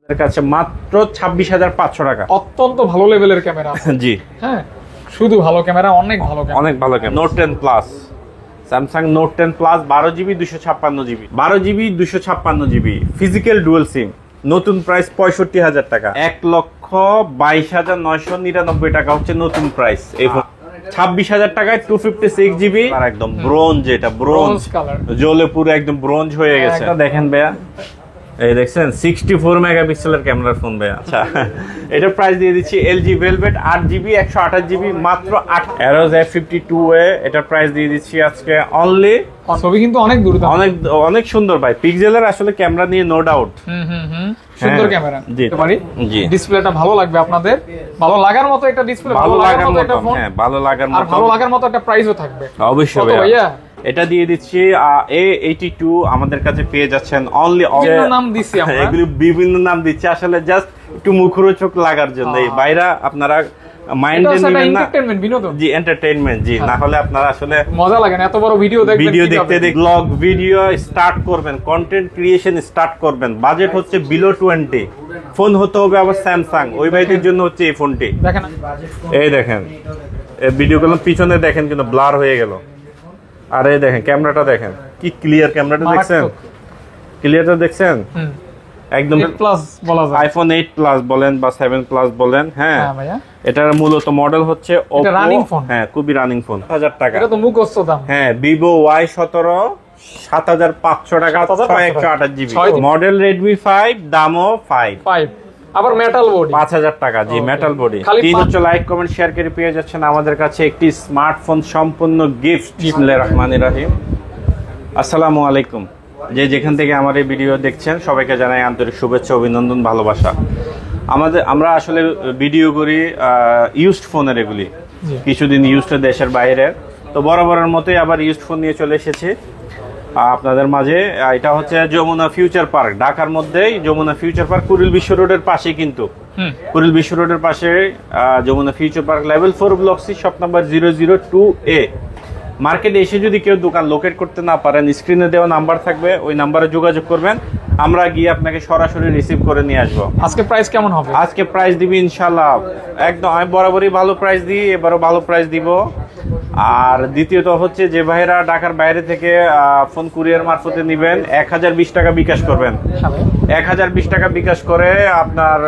এর কাছে মাত্র 26,500 টাকা। অত্যন্ত ভালো লেভেলের ক্যামেরা। জি হ্যাঁ, শুধু ভালো ক্যামেরা, অনেক ভালো ক্যামেরা, অনেক ভালো camera. Note 10 plus, Samsung note 10 plus 12GB 256GB, 12GB 256GB physical dual SIM. নতুন প্রাইস 65,000 টাকা, 1,22,999 টাকা হচ্ছে নতুন প্রাইস। এই 26,000 টাকায় 256GB আর একদম ব্রোঞ্জ, এটা ব্রোঞ্জ কালার, জ্বলে পুরো একদম ব্রোঞ্জ হয়ে গেছে। দেখেন ভাইয়া, এই দেখছেন 64 মেগাপিক্সেলের ক্যামেরার ফোন ভাইয়া। আচ্ছা, এটার প্রাইস দিয়ে দিচ্ছি LG Velvet 8GB 128GB মাত্র 8। Aros F52A এটার প্রাইস দিয়ে দিচ্ছি আজকে অনলি। ছবি কিন্তু অনেক দুর্দান্ত, অনেক সুন্দর ভাই। পিক্সেলের আসলে ক্যামেরা নিয়ে নো ডাউট, সুন্দর ক্যামেরা। জি জি, ডিসপ্লেটা ভালো লাগবে আপনাদের, ভালো লাগার মতো একটা ডিসপ্লে, ভালো লাগার মতো একটা ফোন, হ্যাঁ ভালো লাগার মতো, আর ভালো লাগার মতো একটা প্রাইসও থাকবে অবশ্যই ভাইয়া। এটা দিয়ে দিচ্ছি A82 আমাদের কাছে পেয়ে যাচ্ছেন অনলি। বিভিন্ন নাম দিচ্ছি আমরা, এগুলো বিভিন্ন নাম দিচ্ছি আসলে জাস্ট একটু মুখরোচক লাগার জন্য। এই বাইরা আপনারা মাইন্ডে নেবেন না, এন্টারটেইনমেন্ট, বিনোদন। জি এন্টারটেইনমেন্ট, জি না হলে আপনারা আসলে মজা লাগে না। এত বড় ভিডিও দেখবেন, ভিডিও দেখতে ব্লগ ভিডিও স্টার্ট করবেন, কন্টেন্ট ক্রিয়েশন স্টার্ট করবেন, বাজেট হচ্ছে বিলো 20, ফোন হতে হবে আবার স্যামসাং, ওই ভাইদের জন্য হচ্ছে এই ফোনটি। দেখেন, এই দেখেন এই ভিডিওগুলো পিছনে দেখেন কিন্তু ব্লার হয়ে গেল। আর এই দেখেন ক্যামেরাটা দেখেন কি ক্লিয়ার, ক্যামেরাটা দেখছেন, ক্লিয়ারটা দেখছেন একদম। প্লাস বলা যায়, আইফোন 8 প্লাস বলেন বা 7 প্লাস বলেন। হ্যাঁ ভাইয়া, এটার মূলত মডেল হচ্ছে এটা রানিং ফোন। হ্যাঁ খুবই রানিং ফোন। 1000 টাকা, এটা তো মুখস্থ দাম। হ্যাঁ Vivo Y17 7,500 টাকা, 628GB মডেল। Redmi 5 দামও 5, আবার মেটাল বডি 5,000 টাকা। জি মেটাল বডি। 3 হচ্ছে লাইক কমেন্ট শেয়ার করে পেয়ে যাচ্ছেন আমাদের কাছে একটি স্মার্টফোন সম্পূর্ণ গিফট। বিসমিল্লাহির রহমানির রহিম। আসসালামু আলাইকুম। যে যেখান থেকে আমার এই ভিডিও দেখছেন সবাইকে জানাই আন্তরিক শুভেচ্ছা, অভিনন্দন, ভালোবাসা। আমরা আসলে ভিডিও করি ইউজড ফোনের, এগুলি কিছুদিন ইউজড দেশের বাইরে, তো বরাবরের মতোই আবার ইউজড ফোন নিয়ে চলে এসেছি আপনাদের মাঝে। এটা হচ্ছে যমুনা ফিউচার পার্ক, ঢাকার মধ্যেই যমুনা ফিউচার পার্ক, কুড়িল বিশ্ব রোডের পাশে, কিন্তু কুড়িল বিশ্ব রোডের পাশে Jamuna Future Park, level 4 block C, shop number 002A। মার্কেটে এসে যদি কেউ দোকান লোকেট করতে না পারেন, স্ক্রিনে দেওয়া নাম্বার থাকবে, ওই নাম্বারে যোগাযোগ করবেন, আমরা গিয়ে আপনাকে সরাসরি রিসিভ করে নিয়ে আসবো। আজকে প্রাইস কেমন হবে? আজকে প্রাইস দিবি ইনশাল্লাহ একদম, আমি বরাবরই ভালো প্রাইস দিই, এবারও ভালো প্রাইস দিব। আর দ্বিতীয়ত হচ্ছে যে ভাইরা ঢাকার বাইরে থেকে ফোন কুরিয়ার মারফতে নেবেন, 1020 টাকা বিকাশ করবেন, 1020 টাকা বিকাশ করে আপনার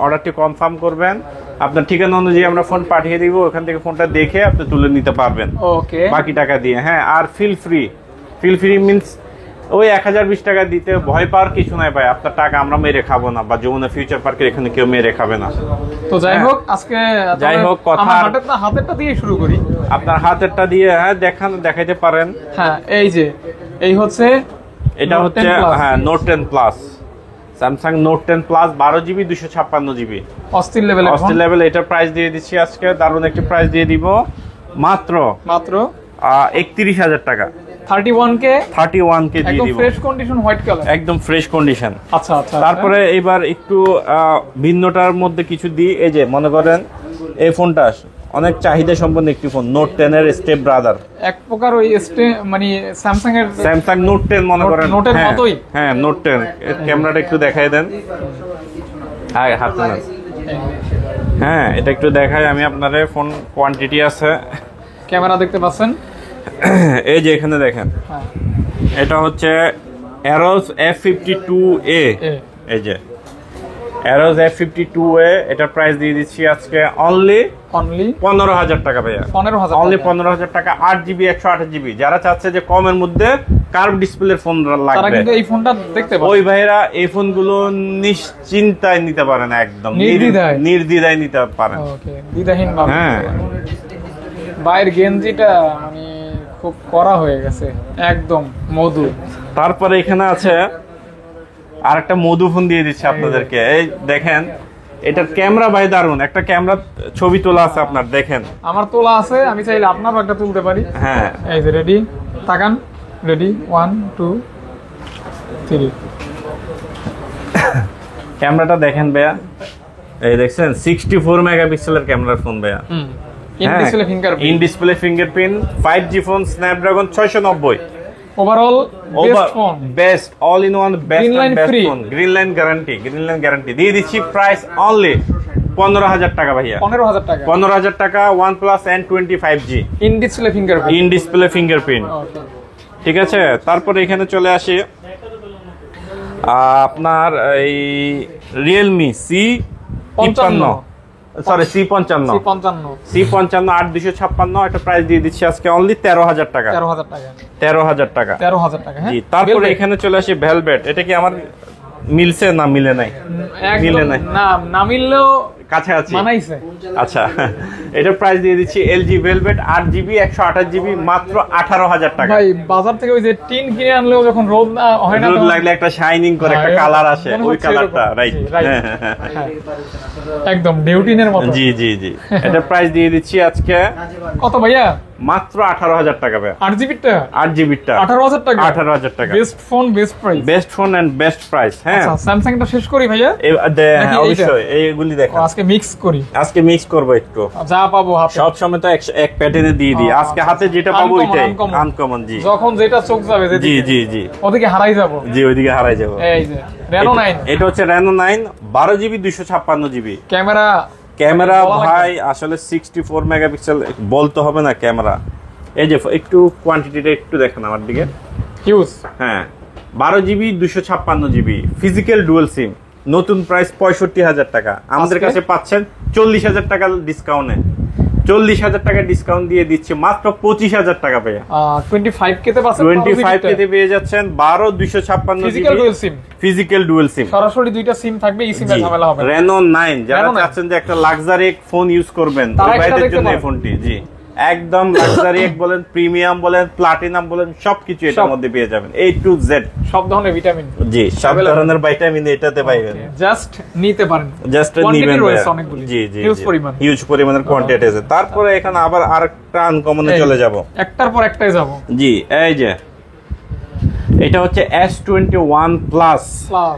অর্ডারটি কনফার্ম করবেন। আপনার ঠিকানা অনুযায়ী আমরা ফোন পাঠিয়ে দিব, ওখান থেকে ফোনটা দেখে আপনি তুলে নিতে পারবেন বাকি টাকা দিয়ে। হ্যাঁ, আর ফিল ফ্রি মিনস ওই 1020 টাকা দিতে ভয় পাওয়ার কিছু নাই ভাই, আপনার টাকা আমরা মেরে খাবো না, বা যমুনা ফিউচার পার্কের এখানে কেউ মেরে খাবে না। তো যাই হোক, আজকে কথা হাতেরটা দিয়ে শুরু করি। আপনার হাতেরটা দিয়ে দেখাইতে পারেন। হ্যাঁ, এই হচ্ছে এটা হচ্ছে হ্যাঁ note 10 plus, Samsung note 10 plus 12GB 256GB অস্থির লেভেল। এটার প্রাইস দিয়ে দিচ্ছি আজকে, দারুণ একটি প্রাইস দিয়ে দিব মাত্র 31,000 টাকা। 31K দিয়ে দিব, ফ্রেশ কন্ডিশন, হোয়াইট কালার, একদম ফ্রেশ কন্ডিশন। আচ্ছা। তারপরে এবার একটু ভিন্নটার মধ্যে কিছু দিই। এই যে মনে করেন এই ফোনটা অনেক চাহিদা সম্পন্ন একটি ফোন, নোট 10 এর স্টেপ ব্রাদার, এক প্রকার ওই মানে স্যামসাং নোট 10 মনে করেন, নোটের মতোই। হ্যাঁ নোট 10 ক্যামেরাটা একটু দেখাই দেন। হাতে না, হ্যাঁ এটা একটু দেখাই আমি আপনাদের। ফোন কোয়ান্টিটি আছে, ক্যামেরা দেখতে পাচ্ছেন, এই যে এখানে দেখেন, এটা হচ্ছে Aros F52A। এই যে Aros F52A, এটার প্রাইস দিয়ে দিচ্ছি আজকে অনলি 15,000 টাকা ভাইয়া, অনলি 15,000 টাকা। 8GB 128GB। যারা চাচ্ছে যে কমের মধ্যে কার্ভ ডিসপ্লের ফোন লাগবে, তারা কিন্তু এই ফোনটা দেখতে পারে। ওই ভাইরা এই ফোনগুলো নিশ্চিন্তায় নিতে পারেন, একদম নির্দ্বিধায় নিতে পারেন, দ্বিধাহীন ভাবে। হ্যাঁ, বাইরের গেঞ্জিটা মানে খুব কড়া হয়ে গেছে, একদম মধু। তারপরে এখানে আছে আর একটা মধু ফোন দিয়ে দিচ্ছে আপনাদেরকে। এই দেখেন, এটার ক্যামেরা ভাই দারুন, একটা ক্যামেরা ছবি তোলা আছে আপনার, দেখেন আমার তোলা আছে, আমি চাইলে আপনারও একটা তুলতে পারি। হ্যাঁ, এই যে রেডি, তাকান, রেডি 1 2 3। ক্যামেরাটা দেখেন ভাইয়া, এই দেখছেন 64 মেগাপিক্সেলের ক্যামেরার ফোন ভাইয়া। In display fingerprint, 5G phone, Snapdragon 690, overall best phone, best all in one, best Greenline free। Phone, Green Line guarantee দিয়ে দিচ্ছি। প্রাইস অনলি 15,000 টাকা ভাইয়া, 15,000 টাকা। 15,000 টাকা। OnePlus N25G in display fingerprint, in display fingerprint, okay. ঠিক আছে। তারপরে এখানে চলে আসি আপনার এই Realme C55, sorry C55, C55 8256, একটা প্রাইস দিয়ে দিচ্ছি আজকে অনলি 13,000 টাকা, 13,000 টাকা, 13,000 টাকা, 13,000 টাকা। হ্যাঁ, জি। তারপরে এখানে চলে আসি ভেলভেট। এটা কি আমার মিলছে না মিলে নাই? মিলে নাই, না মিললেও কাছাকাছি মানাইছে। আচ্ছা, এটার প্রাইস দিয়ে দিচ্ছি LG ভেলভেট 8GB 128GB মাত্র 18,000 টাকা। ভাই বাজার থেকে ওই যে টিন কিনে আনলেও যখন রোদ না হয় না, রোদ লাগলে একটা শাইনিং করে একটা কালার আসে, ওই কালারটা, রাইট? একদম ডিউটিনের মতো। জি জি জি, এটার প্রাইস দিয়ে দিচ্ছি আজকে কত ভাইয়া? মাত্র 18,000 টাকা ভাই। 8GBটা 8GBটা 18,000 টাকা, 18,000 টাকা। Best phone, best price, best phone and best price. হ্যাঁ, আচ্ছা স্যামসাংটা শেষ করি ভাইয়া, অবশ্যই এইগুলি দেখো। আজকে মিক্স করি, আজকে মিক্স করব একটু, যা পাবো হাতে। সব সময় তো এক প্যাটার্নে দিয়ে দিই, আজকে হাতে যেটা পাবো ওইটাই আনকমন। জি, যখন যেটা চোখ যাবে জি জি জি, ওদিকে হারাই যাব। জি, ওইদিকে হারাই যাব। এই যে Reno 9, এটা হচ্ছে Reno 9 12GB 256GB। ক্যামেরা ভাই আসলে 64 মেগাপিক্সেল বলতে হবে না ক্যামেরা। এই যে একটু কোয়ান্টিটিটা একটু দেখেন আমার দিকে, হিউজ। হ্যাঁ, 12GB 256GB physical dual SIM, নতুন প্রাইস 65,000 টাকা। আমাদের কাছে পাচ্ছেন 40,000 টাকা ডিসকাউন্টে, 40,000 টাকা ডিসকাউন্ট দিয়ে দিচ্ছে মাত্র 25,000 টাকা পেয়ে। 25K তে পাচ্ছেন, 25K তে পেয়ে যাচ্ছেন 12 256GB ফিজিক্যাল ডুয়াল সিম। সরাসরি দুইটা সিম থাকবে, এই সিমে ঝামেলা হবে না। Reno 9 যারা চাচ্ছেন যে একটা লাক্সারি ফোন ইউজ করবেন, ওই ভাইদের জন্য এই ফোনটি। জি, একদম লাক্সারি বলেন, প্রিমিয়াম বলেন, প্লাটিনাম বলেন, সবকিছু এটার মধ্যে পেয়ে যাবেন, A to Z, সব ধরনের ভিটামিন। জি, সব ধরনের ভিটামিন এটাতে পাবেন। জাস্ট নিতে পারেন, জাস্ট নিবেন, জি জি, হিউজ পরিমাণের কোয়ান্টিটি আছে। তারপরে এখানে আবার আরেকটা আনকমনে চলে যাব, একটার পর একটাই যাব। জি, এই যে এটা হচ্ছে S21 প্লাস।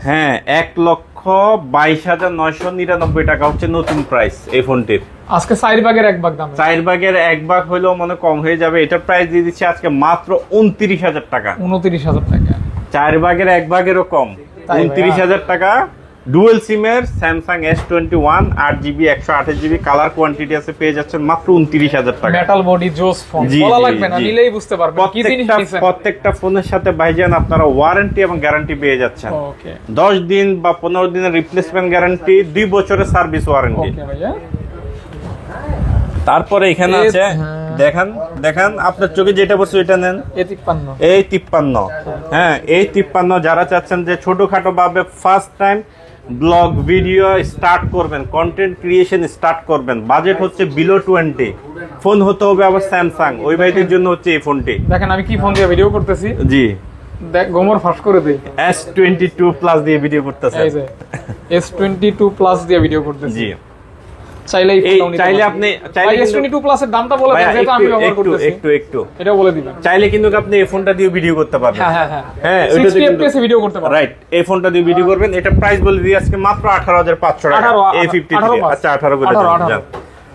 হ্যাঁ, 1,22,999 টাকা হচ্ছে নতুন প্রাইস এই ফোনটির। আজকে 4 ভাগের 1 ভাগ দাম, 4 ভাগের 1 ভাগ হইলেও মনে কম হয়ে যাবে। এটার প্রাইস দিয়ে দিচ্ছি আজকে মাত্র 29,000 টাকা। 29,000 টাকা, 4 ভাগের 1 ভাগেরও কম, 29,000 টাকা। ডুয়াল সিমের Samsung S21 8GB 128GB colour quantity আছে, পেয়ে যাচ্ছেন মাত্র 29,000 টাকা। মেটাল বডি জোস ফোন, বলা লাগবে না, নিলেই বুঝতে পারবেন কি জিনিস নিছেন। প্রত্যেকটা ফোনের সাথে ভাইজান আপনারা ওয়ারেন্টি এবং গ্যারান্টি পেয়ে যাচ্ছেন। ওকে, 10 দিন বা 15 দিনের রিপ্লেসমেন্ট গ্যারান্টি, 2 বছরের সার্ভিস ওয়ারেন্টি। ওকে ভাইয়া। তারপরে এখানে আছে, দেখেন আপনার চোখে যেটা পড়ছে ওইটা নেন, A53। হ্যাঁ, A53 যারা চাচ্ছেন যে ছোটখাটো ভাবে first time blog video start করবেন, কন্টেন্ট ক্রিয়েশন স্টার্ট করবেন, বাজেট হচ্ছে বিলো 20, ফোন হতে হবে আবার স্যামসাং, ওই ভাইদের জন্য হচ্ছে এই ফোনটি। দেখেন আমি কি ফোন দিয়ে ভিডিও করতেছি, জি, দেখ গোমর ফাঁস করে দেই। S22 প্লাস দিয়ে ভিডিও করতেছেন, এই যে S22 প্লাস দিয়ে ভিডিও করতেছি। জি, চাইলে আপনি S22 প্লাস এর দামটা বলে দেন, যেটা আমি ব্যবহার করতেছি একটু এটা বলে দিবেন। চাইলে কিন্তু আপনি এই ফোনটা দিয়ে ভিডিও করতে পারবেন। হ্যাঁ, 60 fps এ ভিডিও করতে পারবেন, রাইট। এই ফোনটা দিয়ে ভিডিও করবেন। এটা প্রাইস বলে দিই আজকে মাত্র 18,500 টাকা। A53, আচ্ছা 18 করে দেন।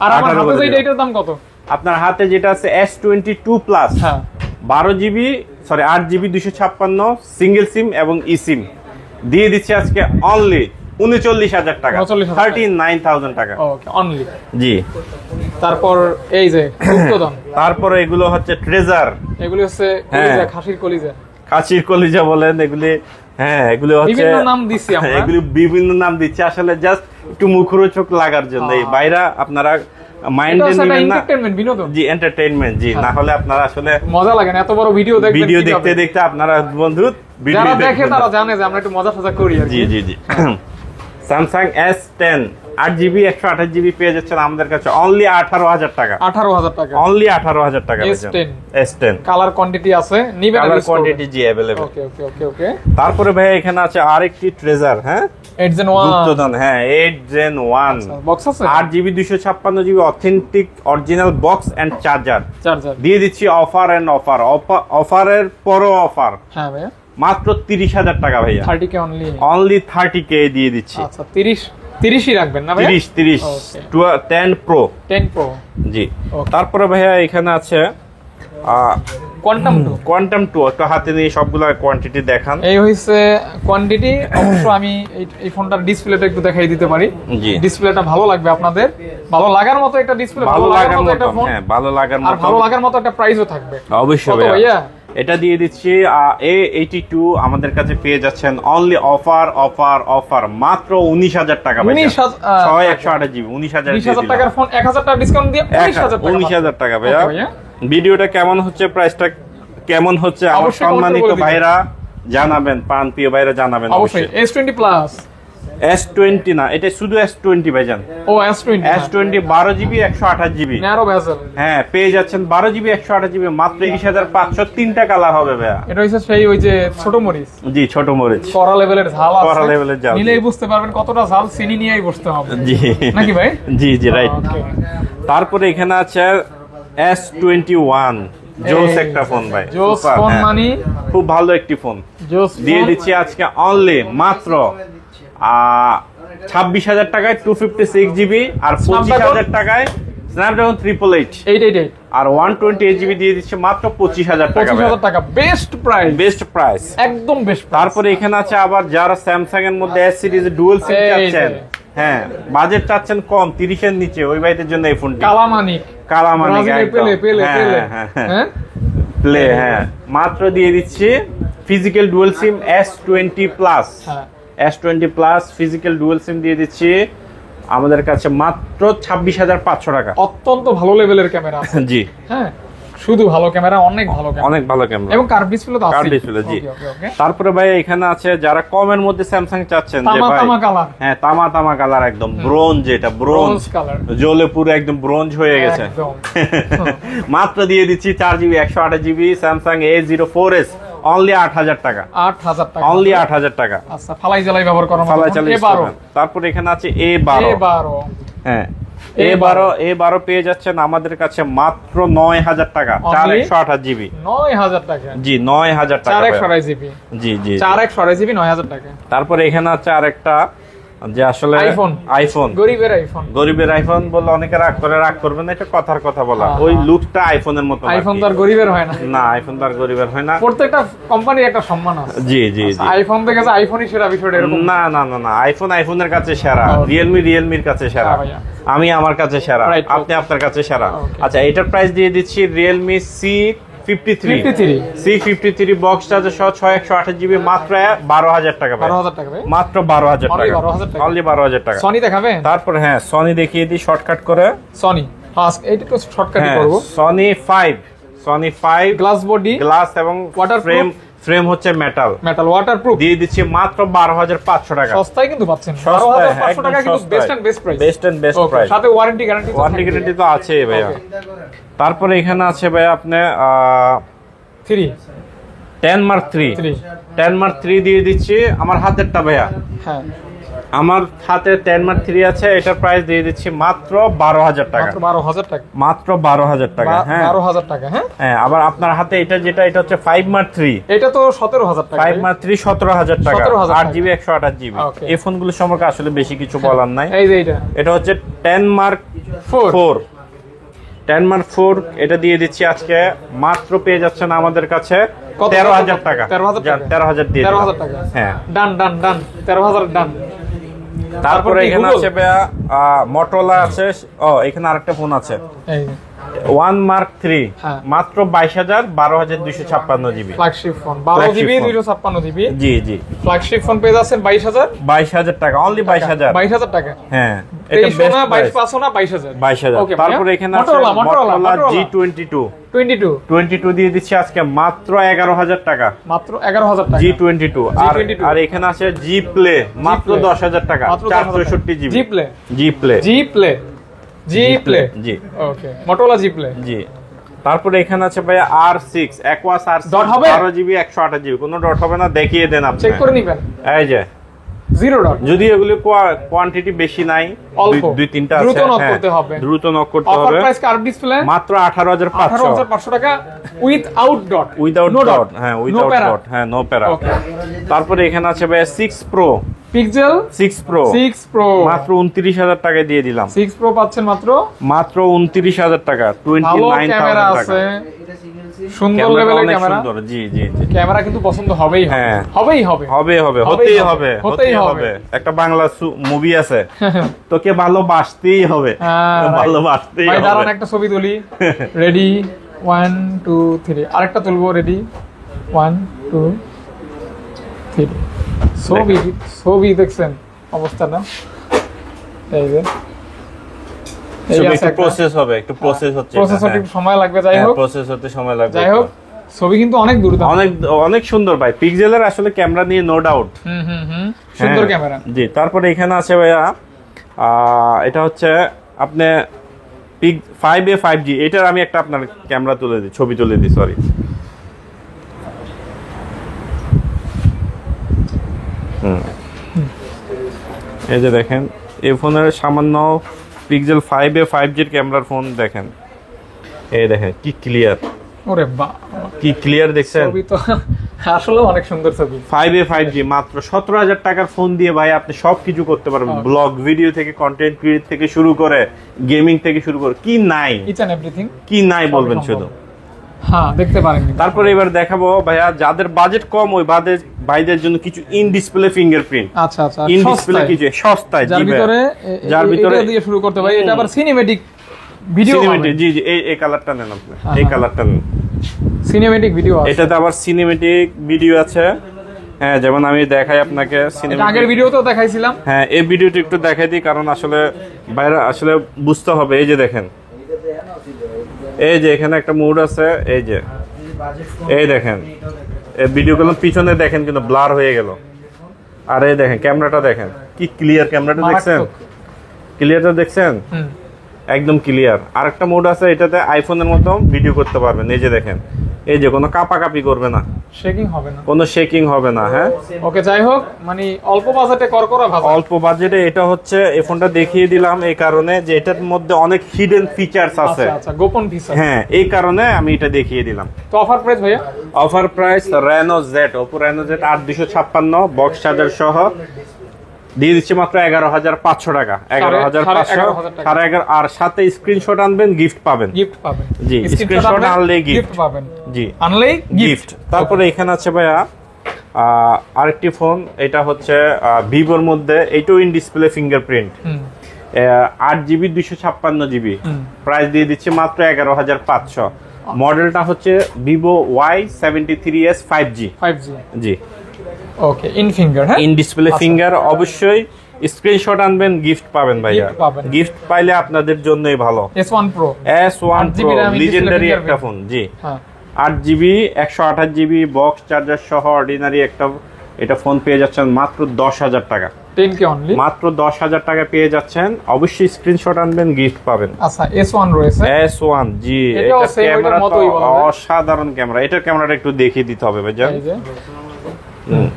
আর আমার হাতে যে এটার দাম কত? আপনার হাতে যেটা আছে S22 প্লাস, হ্যাঁ, 8GB 256 সিঙ্গেল সিম এবং ই সিম দিয়ে দিচ্ছে আজকে অনলি 39,000 টাকা, 39,000 টাকা। ওকে, অনলি। জি, তারপর এই যে গুপ্তধন, তারপরে এগুলো হচ্ছে ট্রেজার, এগুলি হচ্ছে কলিজা, খাসির কলিজা বলেন এগুলি। হ্যাঁ, এগুলো হচ্ছে বিভিন্ন নাম দিছি আমরা, এগুলি বিভিন্ন নাম দিচ্ছি আসলে জাস্ট একটু মুখরোচক লাগার জন্য। এই বাইরা আপনারা মাইন্ডে নেবেন না, এন্টারটেইনমেন্ট, বিনোদন। জি, এন্টারটেইনমেন্ট। জি, না হলে আপনারা আসলে মজা লাগে না, এত বড় ভিডিও দেখবেন, ভিডিও দেখতে দেখতে আপনারা বন্ধু ভিডিও দেখে তারা জানে যে আমরা একটু মজা করি। জি জি জি, স্যামসাং S10 8GB 128GB পেয়ে যাচ্ছেন আমাদের কাছে অনলি 18,000 টাকা। 18,000 টাকা, অনলি 18,000 টাকা। S10 কালার কোয়ান্টিটি আছে, নিবেন, কালার কোয়ান্টিটি জি अवेलेबल। ওকে ওকে ওকে ওকে। তারপরে ভাই এখানে আছে আরেকটি ট্রেজার, হ্যাঁ, 8 Gen 1 গুপ্তধন। হ্যাঁ, 8 Gen 1 বক্স আছে, 8GB 256GB authentic original box and charger দিয়ে দিচ্ছি অফার এন্ড অফারের পরও অফার। হ্যাঁ ভাই, মাত্র 30,000 টাকা ভাইয়া, 30K অনলি 30K দিয়ে দিচ্ছি। আচ্ছা, 30ই রাখবেন না ভাই? 30 10 Pro জি। তারপরে ভাইয়া এখানে আছে কোয়ান্টাম 2 একটু হাতে নিয়ে সবগুলা কোয়ান্টিটি দেখান। এই হইছে কোয়ান্টিটি। অবশ্য আমি এই ফোনটার ডিসপ্লেটা একটু দেখাই দিতে পারি। জি, ডিসপ্লেটা ভালো লাগবে আপনাদের, ভালো লাগার মতো একটা ডিসপ্লে, ভালো লাগার মতো একটা ফোন, হ্যাঁ ভালো লাগার মতো, আর ভালো লাগার মতো একটা প্রাইসও থাকবে অবশ্যই ভাইয়া। এটা দিয়ে দিচ্ছি A82 আমাদের কাছে পেয়ে যাচ্ছেন অনলি অফার মাত্র 19,000 টাকা ভাই। 6128 জিবি 19,000 টাকার ফোন 1000 টাকা ডিসকাউন্ট দিয়ে 19,000 টাকা ভাইয়া। ভিডিওটা কেমন হচ্ছে, প্রাইসটা কেমন হচ্ছে আমার সম্মানিত ভাইরা জানাবেন, পান প্রিয় ভাইরা জানাবেন অবশ্যই। S20 প্লাস, S20 না, এটা শুধু S20 ভাইজান। ও S20 12 জিবি 128 জিবি ন্যারো বেজেল, হ্যাঁ পেয়ে যাচ্ছেন 12 জিবি 128 জিবি মাত্র 20,500। 3টা কালার হবে ভাইয়া। এটা হইছে সেই ওই যে ছোট মরিচ। জি, ছোট মরিচ, কড়া লেভেলের ঝাল আছে, কড়া লেভেলের ঝাল, নিলেই বুঝতে পারবেন কতটা ঝাল, চিনি নিয়েই বুঝতে হবে। জি নাকি ভাই? জি রাইট। তারপরে এখানে আছে S21, জোস একটা ফোন ভাই, জোস ফোন মানে খুব ভালো একটি ফোন দিয়ে দিচ্ছি আজকে অনলি মাত্র 26,000 টাকায় 256 জিবি আর 25,000 টাকায় স্ন্যাপড্রাগন 888 আর 128 জিবি দিয়ে দিচ্ছে মাত্র 25,000 টাকা। 25,000 টাকা বেস্ট প্রাইস, একদম বেস্ট। তারপরে এখানে আছে আবার যারা স্যামসাং এর মধ্যে S সিরিজ ডুয়াল সিম চাচ্ছেন, হ্যাঁ বাজেট চাচ্ছেন কম 30 এর নিচে, ওই ভাইদের জন্য এই ফোনটি কালামানিক একদম প্লে, হ্যাঁ মাত্র দিয়ে দিচ্ছি physical dual SIM S20 plus, S20 plus physical dual SIM দিয়ে দিচ্ছি আমাদের কাছে মাত্র 26,500 টাকা। অত্যন্ত ভালো লেভেলের ক্যামেরা আছে। জি হ্যাঁ, শুধু ভালো ক্যামেরা, অনেক ভালো ক্যামেরা এবং কার্ভ ডিসপ্লে তো আছে। কার্ভ ডিসপ্লে জি। তারপরে ভাই এখানে আছে যারা কমের মধ্যে স্যামসাং চাচ্ছেন যে ভাই তামা কালার, হ্যাঁ তামা কালার একদম ব্রোঞ্জ, এটা ব্রোঞ্জ কালার, জ্বলে পুরো একদম ব্রোঞ্জ হয়ে গেছে। মাত্র দিয়ে দিচ্ছি 4 GB 128 GB Samsung A04s only 8,000 টাকা। 8,000 টাকা অনলি 8,000 টাকা। আচ্ছা, ফালাই জ্বালাই ব্যবহার করা ফালাই জ্বালাই। তারপরে এখানে আছে A12, হ্যাঁ A12 পেয়ে যাচ্ছেন আমাদের কাছে মাত্র 9,000 টাকা, 4128 জিবি 9,000 টাকা। জি 9,000 টাকা 4128 জিবি জি জি 4128 জিবি 9,000 টাকা। তারপরে এখানে আছে আরেকটা যে আসলে আইফোন গরিবের আইফোন বললে অনেকে রাগ করবেন না, এটা কথার কথা বলা, ওই লুকটা আইফোনের মতো। আইফোন তো আর গরিবের হয় না, না আইফোন তো আর গরিবের হয় না, প্রত্যেকটা কোম্পানির একটা সম্মান আছে। জি জি জি, আইফোন থেকে যে আইফোনই সেরা বিষয়টা এরকম না, না না না, আইফোনের কাছে সেরা, রিয়েলমির কাছে সেরা, আমি আমার কাছে সেরা, আপনি আপনার কাছে সেরা। আচ্ছা, এটার প্রাইস দিয়ে দিচ্ছি রিয়েলমি C53 বক্স চার্জার সহ 6128 জিবি মাত্র 12,000 টাকা, মাত্র 12,000 টাকা, অনলি 12,000 টাকা। সনি দেখাবেন? তারপর হ্যাঁ সনি দেখিয়ে দিই শর্টকাট করে। সনি ফাস্ট, এইটা একটু শর্টকাটই করব। সনি 5 গ্লাস বডি, গ্লাস এবং ফ্রেম হচ্ছে মেটাল ওয়াটারপ্রুফ দিয়ে দিচ্ছি মাত্র 12,500 টাকা। সস্তায় কিন্তু পাচ্ছেন 12,500 টাকা, কিন্তু বেস্ট এন্ড বেস্ট প্রাইস। সাথে ওয়ারেন্টি গ্যারান্টি তো আছে ভাইয়া। তারপরে এখানে আছে ভাইয়া আপনি 10 Mark 3 দিয়ে দিচ্ছি আমার হাতেরটা ভাইয়া। হ্যাঁ, আমার হাতে 10 Mark 3 আছে, এটার প্রাইস দিয়ে দিচ্ছি মাত্র 12,000 টাকা, মাত্র 12,000 টাকা। হ্যাঁ 12,000 টাকা। হ্যাঁ, আবার আপনার হাতে এটা এটা হচ্ছে 5 Mark 3, এটা তো 17,000 টাকা। 5 Mark 3 17,000 টাকা, 8 জিবি 128 জিবি। এই ফোনগুলো সম্পর্কে আসলে বেশি কিছু বলার নাই। এই যে এটা হচ্ছে 10 Mark 4, এটা দিয়ে দিচ্ছি আজকে মাত্র পেয়ে যাচ্ছেন আমাদের কাছে 13,000 টাকা। 13,000 দিয়ে 13,000 টাকা। হ্যাঁ, ডান 13,000 ডান। তারপরে এখানে আছে ভাইয়া মোটরোলা আছে। এখানে আরেকটা ফোন আছে 1 Mark 3 মাত্র 22,000 12,256 GB flagship phone, 12 GB 256 GB. জি জি, ফ্ল্যাগশিপ ফোন পেয়ে যাচ্ছেন 22,000 টাকা, অনলি 22,000 টাকা। হ্যাঁ, এটা বেস্ট না 22,500 না 22,000। ওকে, তারপরে এখানে আছে মোটরোলা G22 দিয়ে দিচ্ছি আজকে মাত্র 11,000 টাকা, মাত্র 11,000 টাকা G22। আর এখানে আছে G Play মাত্র 10,000 টাকা, 464 জিবি G Play জি। ওকে, মোটরোলা G Play জি। তারপরে এখানে আছে ভাই R6 Aquas R6 12 GB 128 GB, কোনো ডট হবে না, দেখিয়ে দেন আপনি, চেক করে নেবেন। এই যে 0 ডট, যদি এগুলো কোয়ান্টিটি বেশি নাই, 2-3টা আছে, দ্রুত নক করতে হবে, অফার প্রাইস কার্ভ ডিসপ্লে মাত্র 18,500 টাকা উইথআউট ডট, হ্যাঁ উইথআউট ডট, হ্যাঁ নো প্যারা। তারপরে এখানে আছে ভাই 6 Pro পিক্সেল 6 প্রো 6 প্রো মাত্র 29,000 টাকায় দিয়ে দিলাম। 6 প্রো পাচ্ছেন মাত্র 29,000 টাকা, ভালো 29,000 ক্যামেরা টাকা। আছে, সুন্দর ক্যামেরা লেভেলের অনেক ক্যামেরা। সুন্দর, জি জি জি। ক্যামেরা কিন্তু পছন্দ হবেই হবে। হ্যাঁ। হবেই হবে। হবে হবে, হতেই হবে, হতেই হবে। একটা বাংলা মুভি আছে, তোকে ভালোবাসতেই হবে, ভালোবাসতেই ভাই দাঁড়ান হবে। একটা ছবি তুলি। রেডি 1 2 3, আরেকটা তুলবো। রেডি 1 2 3। ছবি দেখছেন অবস্থাটা? এই যে এই আছে একটা প্রসেস হবে, একটু প্রসেস হচ্ছে, প্রসেসর একটু সময় লাগবে। যাই হোক প্রসেস হতে সময় লাগবে। যাই হোক ছবি কিন্তু অনেক দুর্দান্ত, অনেক অনেক সুন্দর ভাই। পিক্সেলের আসলে ক্যামেরা নিয়ে নো ডাউট, সুন্দর ক্যামেরা। জি। তারপরে এখানে আছে ভাইয়া, এটা হচ্ছে আপনি 5A 5G, এটার আমি একটা আপনার ক্যামেরা তুলে দিই, ছবি তুলে দিই, সরি। এই যে দেখেন, এই ফোনের সামান্য পিক্সেল 5A 5G এর ক্যামেরার ফোন দেখেন, এই দেখেন কি ক্লিয়ার, ওরে বাহ, কি ক্লিয়ার দেখছেন। ছবি তো আসলে অনেক সুন্দর ছবি। 5A 5G মাত্র 17,000 টাকার ফোন দিয়ে ভাই আপনি সবকিছু করতে পারবেন। ব্লগ ভিডিও থেকে, কন্টেন্ট ক্রিয়েট থেকে শুরু করে, গেমিং থেকে শুরু করে, কি নাই, ইচ এন্ড এভরিথিং, কি নাই বলবেন শুধু। হ্যাঁ দেখতে পারেন। তারপরে এবার দেখাবো ভাইয়া, যাদের বাজেট কম ওই ভাইদের জন্য কিছু ইন ডিসপ্লে ফিঙ্গারপ্রিন্ট। আচ্ছা আচ্ছা, ইন ডিসপ্লে কিছু সস্তায়, যার ভিতরে দিয়ে শুরু করতে পারি। এটা আবার সিনেমেটিক ভিডিও, জি জি। এই কালারটা নেন আপনি, এই কালারটা নেন, সিনেমেটিক ভিডিও আছে। এটাতে আবার সিনেমেটিক ভিডিও আছে। হ্যাঁ, যেমন আমি দেখাই আপনাকে সিনেমেটিক, আগের ভিডিওতেও দেখাইছিলাম। হ্যাঁ, এই ভিডিওটা একটু দেখাই দিই, কারণ আসলে বাইরে আসলে বুঝতে হবে। এই যে দেখেন, এই যে এখানে একটা মুড আছে, এই দেখেন, এই ভিডিওগুলো পিছনে দেখেন কিন্তু ব্লার হয়ে গেল। আর এই দেখেন ক্যামেরাটা দেখেন, কি ক্লিয়ার ক্যামেরাটা দেখছেন, ক্লিয়ারটা দেখছেন, একদম ক্লিয়ার। আরেকটা মোড আছে, এটাতে আইফোনের মতো ভিডিও করতে পারবেন। এই যে দেখেন, এই যে কোনো কাপাকাপি করবে না, শেকিং হবে না, কোনো শেকিং হবে না। হ্যাঁ, ওকে। যাই হোক, মানে অল্প বাজেটে করকরা ভাজা, অল্প বাজেটে এটা হচ্ছে, এই ফোনটা দেখিয়ে দিলাম এই কারণে যে এটার মধ্যে অনেক হিডেন ফিচারস আছে। আচ্ছা, গোপন ফিচার। হ্যাঁ, এই কারণে আমি এটা দেখিয়ে দিলাম। তো অফার প্রাইস ভাইয়া? Offer price Reno Z, Oppo Reno Z 8256 box charger সহ দিয়ে দিচ্ছি মাত্র 11,500 টাকা। 11,500, 11,500। আর সাথে স্ক্রিনশট আনবেন, গিফট পাবেন। জি, স্ক্রিনশট আনলেই গিফট পাবেন। জি, আনলেই গিফট। তারপরে এখানে আছে ভাইয়া আরেকটি ফোন, এটা হচ্ছে ভিভোর মধ্যে, এইটাও in display fingerprint, 8GB 256GB, price দিয়ে দিচ্ছি মাত্র 11,500। মডেলটা হচ্ছে Vivo Y73s 5G। G, okay. In finger, হ্যাঁ, ইন ডিসপ্লে ফিঙ্গার। অবশ্যই স্ক্রিনশট আনবেন, গিফট পাবেন ভাইয়া। গিফট পাইলে আপনাদের জন্যই ভালো। S1 Pro লিজেন্ডারি একটা ফোন। জি, 8GB 128GB বক্স চার্জার সহ অর্ডিনারি একটা এটা ফোন পেয়ে যাচ্ছেন মাত্র 10,000 টাকা। 10K অনলি, মাত্র 10,000 টাকা পেয়ে যাচ্ছেন। অবশ্যই স্ক্রিনশট আনবেন, গিফট পাবেন। আচ্ছা, S1 রয়েছে, S1, জি। এটা ক্যামেরা তো অসাধারণ ক্যামেরা। এটার ক্যামেরাটা একটু দেখিয়ে দিতে হবে ভাইজান,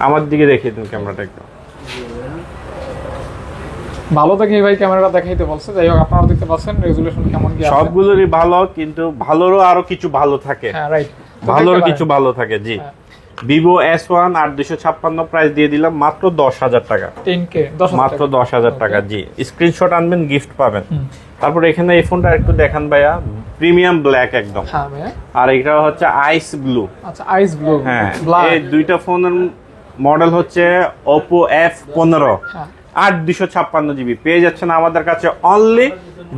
আমার দিকে দেখিয়ে দিন ক্যামেরাটা একটু। ভালো দেখে ভাই ক্যামেরাটা দেখাইতে বলছে। যাই হোক, আপনারা দেখতে পাচ্ছেন রেজোলিউশন কেমন কি আছে। সবগুলোরই ভালো, কিন্তু ভালোরও আরো কিছু ভালো থাকে। হ্যাঁ, রাইট, ভালোর কিছু ভালো থাকে। জি, Vivo S1 8256 প্রাইস দিয়ে দিলাম মাত্র 10,000 টাকা। 10K, মাত্র 10,000 টাকা। জি, স্ক্রিনশট আনবেন, গিফট পাবেন। তারপর এখানে এই ফোনটা একটু দেখান ভাইয়া, প্রিমিয়াম ব্ল্যাক একদম। হ্যাঁ ভাইয়া। আর এটা হচ্ছে আইস ব্লু। আচ্ছা, আইস ব্লু। হ্যাঁ, এই দুইটা ফোনের মডেল হচ্ছে Oppo F15 8/256GB, পেয়ে যাচ্ছেন আমাদের কাছে অনলি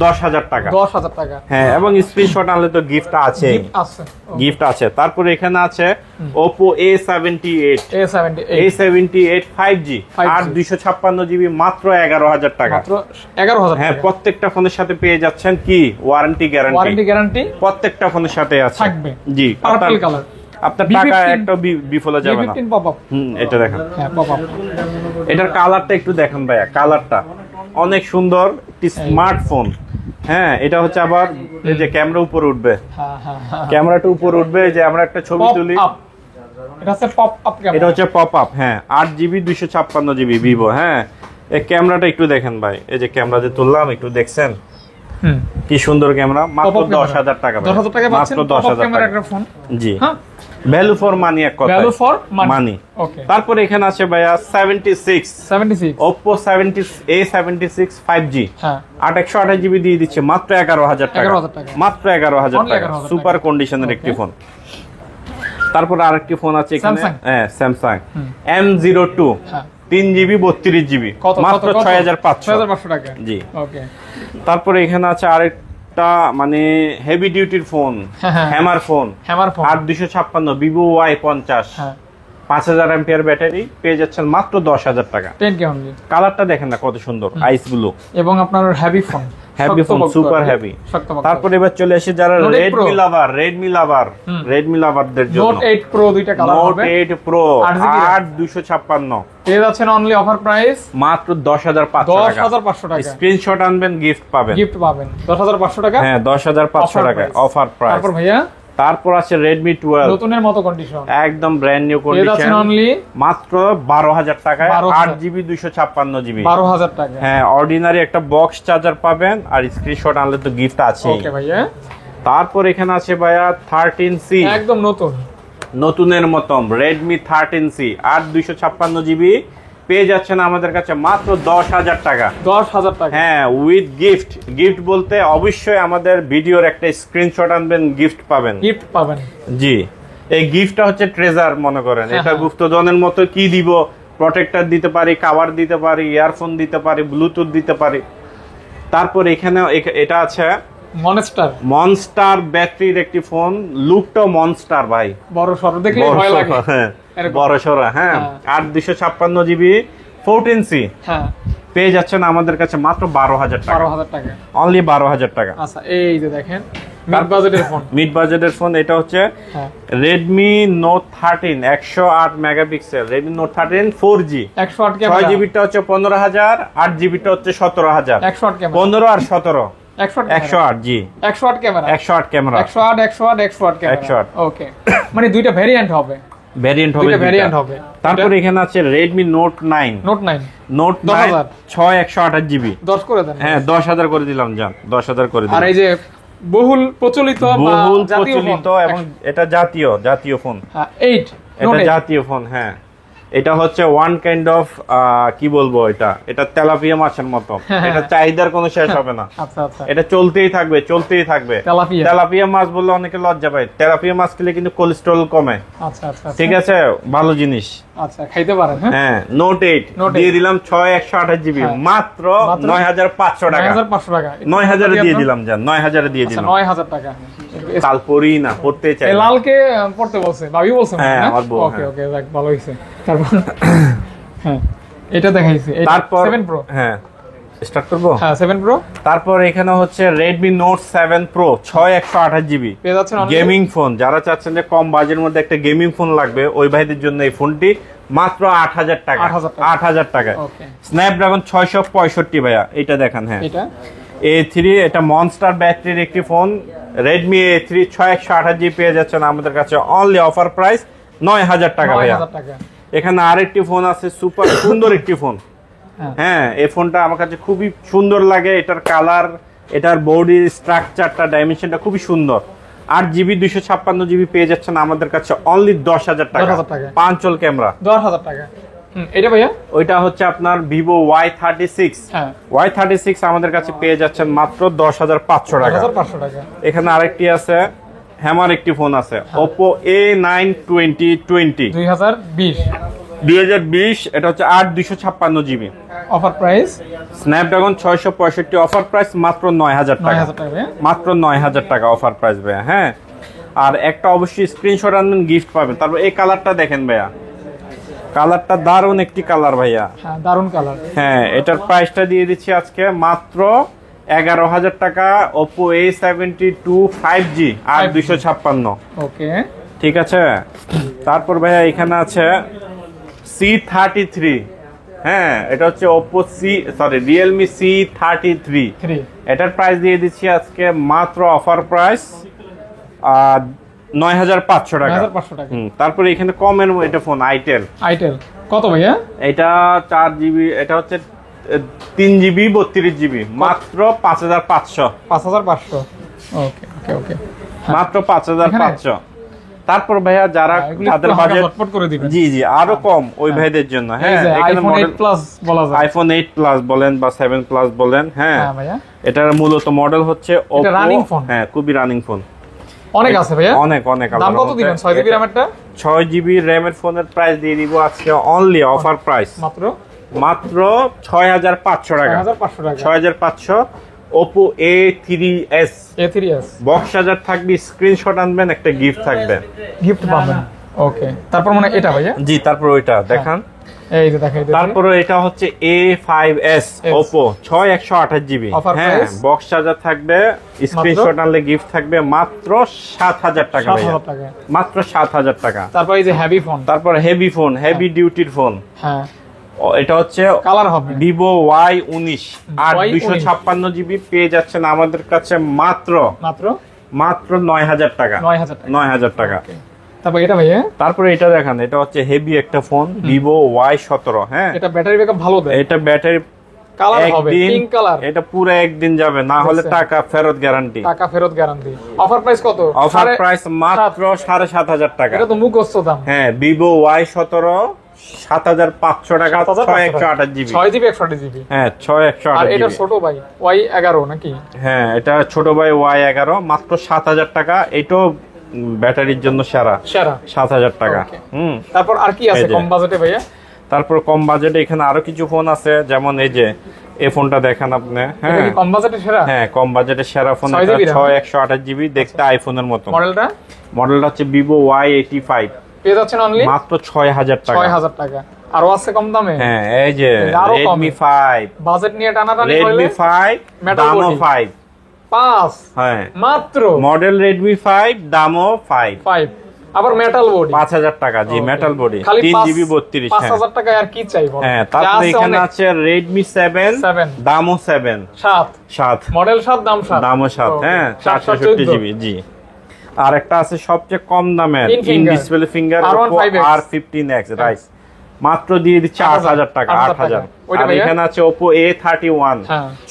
10,000 টাকা। 10,000 টাকা, হ্যাঁ। এবং স্ক্রিনশট আনলে তো গিফট আছে, গিফট আছে। তারপরে এখানে আছে Oppo A78 5G 8/256GB মাত্র 11,000 টাকা। মাত্র 11,000। হ্যাঁ, প্রত্যেকটা ফোনের সাথে পেয়ে যাচ্ছেন কি ওয়ারেন্টি গ্যারান্টি প্রত্যেকটা ফোনের সাথে আছে থাকবে। জি, পার্পল কালার, আপনার টাকা একটা বিফলে যাবে না। এটা দেখেন, এটার কালারটা একটু দেখেন ভাইয়া, কালারটা অনেক সুন্দর, একটি স্মার্টফোন। হ্যাঁ, এটা হচ্ছে আবার এই যে ক্যামেরা উপরে উঠবে, ক্যামেরাটা উপরে উঠবে, যে আমরা একটা ছবি তুলি, এটা হচ্ছে পপ আপ। হ্যাঁ, 8GB 256GB ভিভো। হ্যাঁ, এই ক্যামেরাটা একটু দেখেন ভাই, এই যে ক্যামেরা যে তুললাম একটু দেখছেন, কি সুন্দর ক্যামেরা, মাত্র Pop-up camera। 10,000 টাকা ভাই। 10,000 টাকা পাচ্ছেন মাত্র pop-up 10,000 camera টাকা। একটা ফোন। জি, হ্যাঁ, ভ্যালু ফর মানি এক কথা। Value for money. মানি। ওকে, তারপরে এখানে আছে ভাইয়া 76 Oppo 70A76 5G। হ্যাঁ, 828 GB দিয়ে দিচ্ছে মাত্র 11,000 টাকা। 11,000 টাকা। মাত্র 11,000 Only টাকা, 11,000 সুপার টাকা। কন্ডিশনের একটি Okay। ফোন। তারপর আরেকটি ফোন আছে এখানে, Samsung। হ্যাঁ স্যামসাং M02 হ্যাঁ। 3GB 32GB কত মাত্র 6,500। 6,500 টাকা। জি। ওকে, তারপরে এখানে আছে আরেকটা মানে হেভি ডিউটির ফোন, হ্যাঁ। Hammer phone, hammer phone. 8256 Vivo Y50, হ্যাঁ, 5000 এমপিআর ব্যাটারি, পেয়ে যাচ্ছেন মাত্র 10,000 টাকা। 10K only. কালারটা দেখেন না কত সুন্দর, আইস ব্লু, এবং আপনার heavy phone, heavy phone, super heavy. তারপরে এবার চলে আসি যারা Note 8 Pro। রেডমি লাভারদের জন্য নোট 8 প্রো দুইটা কালার নোট হবে। 8 প্রো 8GB 8256 পেয়ে যাচ্ছেন অনলি অফার প্রাইস মাত্র 10,500 টাকা। 10,500 টাকা। স্ক্রিনশট আনবেন, গিফট পাবেন। গিফট পাবেন 10,500 টাকা। হ্যাঁ 10,500 Offer টাকা price। Offer price. তারপর ভাইয়া তারপর আছে রেডমি 12 নতুনের মতো কন্ডিশন, একদম ব্র্যান্ড নিউ পেয়ে যাচ্ছেন কন্ডিশন অনলি মাত্র 12,000 টাকায় 12,000 8GB 256GB। 12,000 টাকা। হ্যাঁ, অর্ডিনারি একটা বক্স চার্জার পাবেন, আর স্ক্রিনশট আনলে তো গিফট আছেই। ওকে ভাইয়া, তারপর এখানে আছে ভাইয়া 13C, একদম নতুন। নতুনের মতন রেডমি 13C 8 256GB পেয়ে যাচ্ছেন আমাদের কাছে মাত্র 10,000 টাকা। 10,000 টাকা। হ্যাঁ, উইথ গিফট বলতে অবশ্যই আমাদের ভিডিওর একটা স্ক্রিনশট আনবেন, গিফট পাবেন। গিফট পাবেন। জি, এই গিফটটা হচ্ছে ট্রেজার মনে করেন, হ্যাঁ, এটা হ্যাঁ। গুপ্তধনের মতো কি দিব, প্রোটেক্টর দিতে পারি, কভার দিতে পারি, ইয়ারফোন দিতে পারি, ব্লুটুথ দিতে পারি। তারপর এখানে এটা আছে মনস্টার ব্যাটারির একটি ফোন, লুকটা মনস্টার ভাই, বড় সরো দেখলে ভয় লাগে। এরকম। বড় সরা, হ্যাঁ, 8 256GB 14C হ্যাঁ, পেয়ে যাচ্ছেন আমাদের কাছে মাত্র 12,000 টাকা। 12,000 টাকা। অনলি 12,000 টাকা। আচ্ছা, এই যে দেখেন মিড বাজেটের ফোন। মিড বাজেটের ফোন, এটা হচ্ছে হ্যাঁ, Redmi note 13 108 megapixel, Redmi note 13 4G। 108 camera. 6GB-টা হচ্ছে 15,000, 8GB-টা হচ্ছে 17,000। 108 ক্যামেরা। 15 আর 17 108 জি, 108 ক্যামেরা। 108 camera, 108 camera. 108 ওকে, মানে দুইটা ভেরিয়েন্ট হবে। ভেরিয়েন্ট হবে, দুইটা ভেরিয়েন্ট দুইটা। হবে। তারপরে এখানে আছে Redmi note 9 note 9 note 10,000 6 128GB। 10 করে দেন। হ্যাঁ 10,000 করে দিলাম, জান 10,000 করে আর দিলাম। এই যে বহুল প্রচলিত বা বহুল জাতীয় ফোন, প্রচলিত এবং এটা জাতীয় ফোন, হ্যাঁ 8 এটা জাতীয় ফোন। হ্যাঁ, এটা হচ্ছে ওয়ান কাইন্ড অফ কি বলবো, এটা তেলাপিয়া মাছের মতো, হ্যাঁ, এটা চাহিদার কোনো শেষ হবে না। আচ্ছা আচ্ছা, এটা চলতেই থাকবে। তেলাপিয়া মাছ বললে অনেকে লজ্জা পায়, তেলাপিয়া মাছ খেলে কিন্তু কোলেস্টেরল কমে। আচ্ছা আচ্ছা, ঠিক আছে, ভালো জিনিস। আচ্ছা, খাইতে পারেন। হ্যাঁ, নোট 8 দিয়ে দিলাম 6 128GB মাত্র 9,500 টাকা। 9,500 টাকা, 9,000 দিয়ে দিলাম, জান 9,000 দিয়ে দিলাম। 9,000 টাকা। কাল পড়ি না, পড়তে চাই এই না। লালকে পড়তে বলছে, ভাবি বলছে। হ্যাঁ, আমার বউ, ওকে হ্যাঁ। ওকে, যাক ভালো হইছে। তারপর হ্যাঁ, এটা দেখাইছে, এটা তারপর 7 Pro। হ্যাঁ, স্টার্ট করবো। হ্যাঁ 7 Pro তারপর এখানে হচ্ছে রেডমি নোট 7 প্রো 6 128GB পেয়ে যাচ্ছেন only গেমিং ফোন। যারা চাচ্ছেন যে কম বাজেটের মধ্যে একটা গেমিং ফোন লাগবে, ওই ভাইদের জন্য এই ফোনটি মাত্র 8,000 টাকা। 8,000 টাকা। ওকে, স্ন্যাপড্রাগন 665 ভাইয়া, এটা দেখেন। হ্যাঁ, এটা A3, এটা মনস্টার ব্যাটারির একটি ফোন, রেডমি A3 6 128GB পেয়ে যাচ্ছেন আমাদের কাছে অনলি অফার প্রাইস 9,000 টাকা ভাইয়া। 9,000 টাকা। এখানে আরেকটি ফোন আছে, সুপার সুন্দর একটি ফোন। হ্যাঁ, এই ফোনটা আমার কাছে খুবই সুন্দর লাগে, এটার কালার, এটার বডির স্ট্রাকচারটা, ডাইমেনশনটা খুবই সুন্দর। 8GB 256GB পেয়ে যাচ্ছেন আমাদের কাছে অনলি 10,000 টাকা। 10,000 টাকা। 5 ক্যামেরা, 10,000 টাকা। এটা ভাইয়া ওইটা হচ্ছে আপনার ভিভো Y36। হ্যাঁ, Y36 আমাদের কাছে পেয়ে যাচ্ছেন মাত্র 10,500 টাকা। 10,500 টাকা। এখানে আরেকটি আছে, হ্যামার একটি ফোন আছে, Oppo A9 2020 2020, এটা হচ্ছে 8 256GB offer price. Snapdragon 665 offer price মাত্র 9,000 টাকা। 9,000 টাকা ভাইয়া। মাত্র 9,000 টাকা অফার প্রাইস ভাইয়া। হ্যাঁ, আর একটা অবশ্যই স্ক্রিনশট আনবেন, গিফট পাবেন। তারপর এই কালারটা দেখেন ভাইয়া, কালারটা দারুণ একটি কালার ভাইয়া। হ্যাঁ, দারুন কালার। হ্যাঁ, এটার প্রাইসটা দিয়ে দিচ্ছি আজকে মাত্র 11,000 টাকা। Oppo A72 5G 8 256। ওকে, ঠিক আছে। তারপর ভাইয়া এখানে আছে C33। হ্যাঁ, এটা হচ্ছে Realme C33। এটার প্রাইস দিয়ে দিচ্ছি আজকে মাত্র অফার প্রাইস 9,500 টাকা। 9,500 টাকা। তারপরে এখানে কমের এটা ফোন আইটেল কত ভাইয়া? এটা 4GB, এটা হচ্ছে 3GB 32GB মাত্র 5500। 5500। ওকে ওকে ওকে, মাত্র 5500। তারপর ভাইয়া যারা তাদের বাজেট ঝটপট করে দিবেন। জি জি, আরো কম ওই ভাইদের জন্য। হ্যাঁ, এখানে আইফোন 8 প্লাস বলা যায়, আইফোন 8 প্লাস বলেন বা 7 প্লাস বলেন। হ্যাঁ ভাইয়া, এটার মূলত মডেল হচ্ছে এটা রানিং ফোন। হ্যাঁ, খুবই রানিং ফোন। অনেক আছে ভাইয়া, অনেক অনেক। দাম কত দিবেন? 6GB র‍্যামেরটা, 6GB র‍্যামের ফোনের প্রাইস দিয়ে দিব আজকে অনলি অফার প্রাইস মাত্র 6500 টাকা। 6500 টাকা, 6500। Oppo A3s বক্স চার্জার থাকবে, স্ক্রিনশট আনবেন, একটা গিফট থাকবে, গিফট পাবেন। ওকে, তারপর মানে এটা ভাইয়া? জি, তারপর ওইটা দেখান। এই যে দেখাই দিচ্ছি। তারপর এটা হচ্ছে A5s Oppo 6128GB। হ্যাঁ, বক্স চার্জার থাকবে, স্ক্রিনশট আনলে গিফট থাকবে, মাত্র 7000 টাকা ভাইয়া, 7000 টাকা, মাত্র 7000 টাকা। তারপর এই যে হেভি ফোন, তারপর হেভি ফোন, হেভি ডিউটির ফোন। হ্যাঁ, এটা হচ্ছে কালার হবে Vivo Y19 8 256GB পেয়ে যাচ্ছেন আমাদের কাছে মাত্র মাত্র 9000 টাকা। 9000 টাকা। তারপর এটা ভাইয়া? তারপরে এটা দেখেন, এটা হচ্ছে হেভি একটা ফোন Vivo Y17। হ্যাঁ, এটা ব্যাটারি ব্যাকআপ ভালো দেয়, এটা ব্যাটারি কালার হবে পিঙ্ক কালার, এটা পুরো একদিন যাবে, না হলে টাকা ফেরত গ্যারান্টি। টাকা ফেরত গ্যারান্টি। অফার প্রাইস কত? অফার প্রাইস মাত্র 7500 টাকা। এটা তো মুখস্থ দাম। হ্যাঁ, Vivo Y17 7500 টাকা, 6128GB। 6GB 128GB। হ্যাঁ, 6128GB। আর এটা ছোট ভাই Y11 নাকি? হ্যাঁ, এটা ছোট ভাই Y11 মাত্র 7000 টাকা। এটাও ব্যাটারির জন্য সেরা 7000 টাকা। তারপর আর কি আছে কম বাজেটে ভাইয়া? তারপর কম বাজেটে এখানে আরো কিছু ফোন আছে, যেমন এই যে এই ফোনটা দেখেন আপনি। হ্যাঁ, কম বাজেটে সেরা? হ্যাঁ, কম বাজেটের সেরা ফোন এটা 6128GB, দেখতে আইফোনের মতো। মডেলটা হচ্ছে Vivo Y85 পেয়ে যাচ্ছেন অনলি মাত্র 6000 টাকা। 6000 টাকা। আরো আছে কম দামে? হ্যাঁ, এই যে Redmi 5 বাজেট নিয়ে টানাটানি করলে Redmi 5 দামও 5 হ্যাঁ, মাত্র মডেল Redmi 5 দামও 5। আবার মেটাল বডি 5000 টাকা। জি, মেটাল বডি 3GB 32। 5000 টাকা আর কি চাই বল? হ্যাঁ, তারপরে এখানে আছে Redmi 7 দামও 7 মডেল 7 দামও 7। হ্যাঁ, 464GB। জি, আর একটা আছে সবচেয়ে কম দামের in display finger R15X right, মাত্র দিয়ে দিচ্ছে 8000 টাকা। 8000। আর এখানে আছে Oppo A31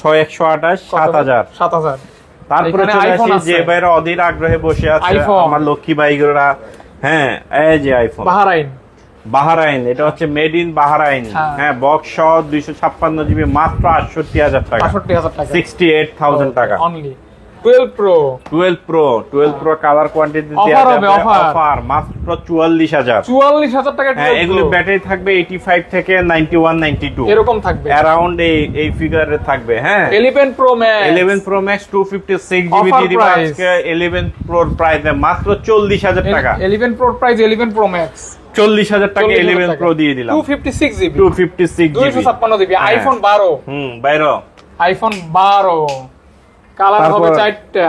6128 7000। তারপরে চলে আসি যে ভাইরা অধীর আগ্রহে বসে আছে, আমার লক্ষ্মী ভাইগুলোরা। হ্যাঁ, এই যে আইফোন বাহারাইন, এটা হচ্ছে মেড ইন বাহারাইন। হ্যাঁ, বক্স সহ 256GB মাত্র 68000 টাকা, 68000 টাকা অনলি। 12 Pro কালার কোয়ান্টিটি দেয়া যাবে অফার মাত্র 44000 টাকা। হ্যাঁ, এগুলো ব্যাটারি থাকবে 85 থেকে 91 92 এরকম থাকবে, अराउंड এই ফিগারে থাকবে। হ্যাঁ, 11 Pro Max 256GB দিয়ে দিব আজকে। 11 Pro প্রাইস মাত্র 40000 টাকা। 11 Pro প্রাইস 11 Pro Max 40000 টাকা 11 Pro দিয়ে দিলাম। 256GB 256GB iPhone 12। IPhone 12 colour হবে 4টা।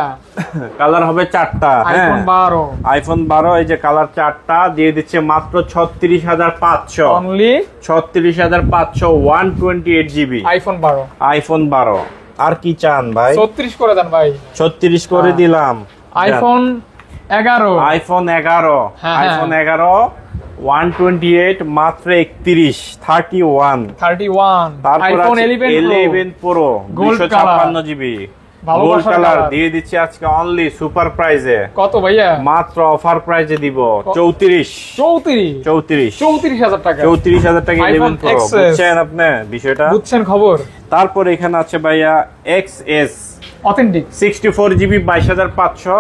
কালার হবে 4টা। আইফোন 12 এই যে কালার 4টা দিয়ে দিচ্ছে মাত্র 36500 অনলি। 36500 128GB iPhone 12। আর কি চান ভাই? 36 করে দেন ভাই। 36 করে দিলাম। আইফোন 11 128 মাত্র 31 তারপর iPhone 11 Pro 256GB gold colour দিয়ে দিচ্ছি আজকে অনলি সুপার প্রাইজে। কত ভাইয়া? মাত্র অফার প্রাইজে দিব 34000 টাকা। 34000 টাকা 11 Pro। বুঝছেন আপনি বিষয়টা? বুঝছেন খবর? তারপর এখানে আছে ভাইয়া XS অথেন্টিক 64GB 22500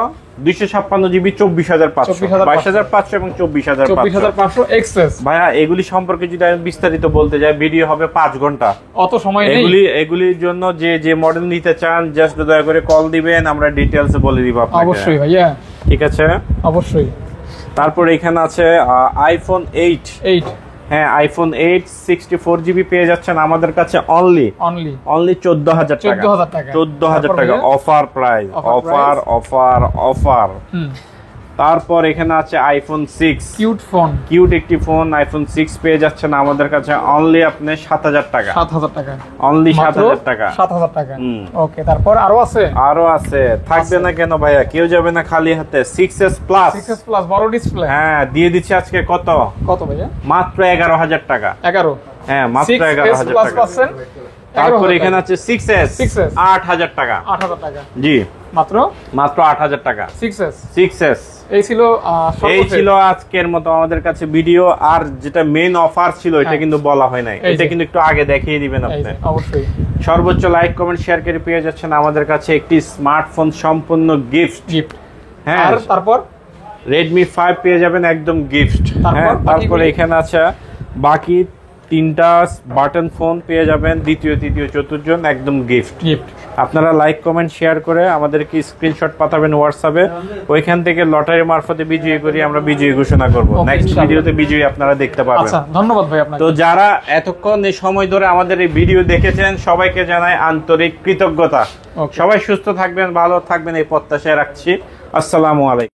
256GB 24500 22500 এবং 24500 XS। ভাইয়া এগুলি সম্পর্কে যদি আমি বিস্তারিত বলতে যাই ভিডিও হবে 5 ঘন্টা, অত সময় নেই। এগুলির জন্য যে মডেল নিতে চান জাস্ট দয়া করে কল দিবেন, আমরা ডিটেইলসে বলে দিব আপনাকে। অবশ্যই ভাইয়া, ঠিক আছে, অবশ্যই। তারপর এখানে আছে আইফোন 8। হ্যাঁ, আইফোন 8 64GB পেয়ে যাচ্ছেন আমাদের কাছে অনলি 14000 টাকা। 14000 টাকা অফার প্রাইস। অফার। তারপর এখানে আছে আইফোন 6 কিউট একটি ফোন আইফোন 6 পেয়ে যাচ্ছেন আমাদের কাছে অনলি আপনি 7000 টাকা। অনলি 7000 টাকা। ওকে, তারপর আরো আছে থাকবে না কেন ভাইয়া? কেউ যাবে না খালি হাতে। 6s প্লাস বড় ডিসপ্লে। হ্যাঁ, দিয়ে দিচ্ছি আজকে কত ভাইয়া? মাত্র 11000 টাকা। হ্যাঁ, মাত্র 11000 টাকা। তারপরে এখানে আছে 6S 8000 টাকা 8000 টাকা জি মাত্র 8000 টাকা 6S এই ছিল আজকের মতো আমাদের কাছে ভিডিও। আর যেটা মেইন অফার ছিল এটা কিন্তু বলা হয় নাই, এটা কিন্তু একটু আগে দেখিয়ে দিবেন আপনি। অবশ্যই সর্বোচ্চ লাইক কমেন্ট শেয়ার করে পেয়ে যাচ্ছেন আমাদের কাছে একটি স্মার্টফোন সম্পূর্ণ গিফট। হ্যাঁ, আর তারপর Redmi 5 পেয়ে যাবেন একদম গিফট। হ্যাঁ, তারপরে এখানে আছে বাকি 3টা বাটন ফোন পেয়ে যাবেন দ্বিতীয় তৃতীয় চতুর্থজন একদম গিফট। আপনারা লাইক কমেন্ট শেয়ার করে আমাদেরকে স্ক্রিনশট পাঠাবেন হোয়াটসঅ্যাপে, ওইখান থেকে লটারি মারফতে বিজয়ী করি আমরা বিজয়ী ঘোষণা করব। নেক্সট ভিডিওতে বিজয়ী আপনারা দেখতে পাবেন। আচ্ছা, ধন্যবাদ ভাই আপনাকে। তো যারা এতক্ষণ এই সময় ধরে আমাদের এই ভিডিও দেখেছেন সবাইকে জানাই আন্তরিক কৃতজ্ঞতা। সবাই সুস্থ থাকবেন, ভালো থাকবেন এই প্রত্যাশায় রাখছি। আসসালামু আলাইকুম।